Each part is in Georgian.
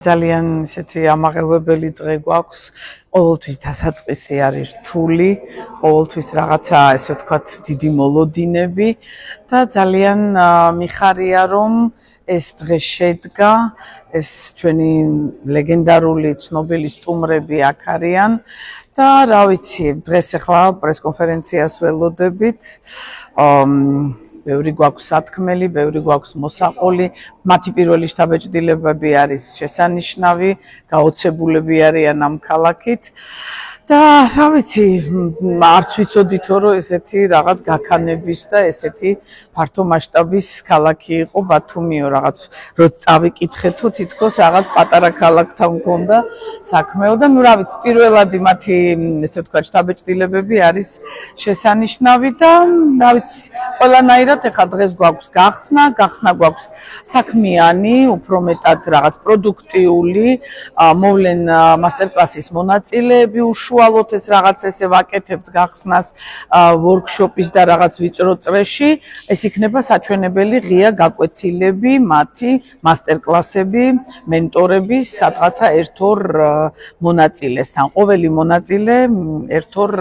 ძალიან ისეთი ამაღელვებელი დღე გვაქვს. ყოველთვის დასაწყისი არის რთული, ყოველთვის რაღაცა, ესე ვთქვათ, დიდი მოლოდინები და ძალიან მიხარია, რომ ეს დღე შედგა, ეს ჩვენი ლეგენდარული ცნობილი სტუმრები აქ არიან და რა ვიცი, დღეს ახლა პრესკონფერენციას ველოდებით. ბევრი გვაქვს სათქმელი, ბევრი გვაქვს მოსაყოლი, მათი პირველი შთაბეჭდილებები არის შესანიშნავი, გაოცებულები არიან ამ ქალაქით. და რა ვიცი, არც ვიცოდითო, რომ ესეთი რაღაც გაქანების და ესეთი ფართო მასშტაბის ქალაქი იყო ბათუმიო, რაღაც როცა წავიკითხეთო, თითქოს რაღაც პატარა ქალაქთან მქონდა საქმეო და რა ვიცი, პირველადი მათი, ესე ვთქვათ, შთაბეჭდილებები არის შესანიშნავი და რა ვიცი, ყველანაირად ეხლა დღეს გვაქვს გახსნა გვაქვს საქმიანი, უფრო მეტად რაღაც პროდუქტიული, მოვლენ მასტერკლასის მონაწილეები უშუალოდ ეს რაღაც ესე ვაკეთებთ გახსნას ვორქშოპის და რაღაც ვიწრო წრეში, ეს იქნება საჩვენებელი ღია გაკვეთილები, მათი მასტერკლასები, მენტორების სადღაცა ერთ-ორ მონაწილესთან. ყოველი მონაწილე ერთ-ორ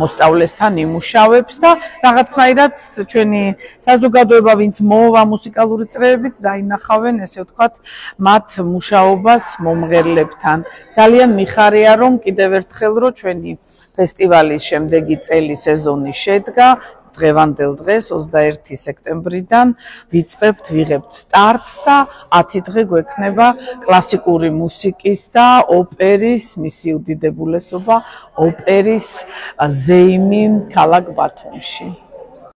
მოსწავლესთან იმუშავებს და რაღაცნაირად ჩვენი საზოგადოება, ვინც მოვა მუსიკალური წრეებიც დაინახავენ, ესე ვთქვათ, მათ მუშაობას მომღერლებთან. ძალიან მიხარია, რომ კიდევ ერთხელ რომ ჩვენი ფესტივალის შემდეგი წელი სეზონი შედგა, დღევანდელ დღეს 21 სექტემბრიდან ვიღებთ სტარტს და 10 დღე გვექნება კლასიკური მუსიკის და ოპერის, მისი უდიდებულესობა, ოპერის ზეიმი ქალაქ ბათუმში.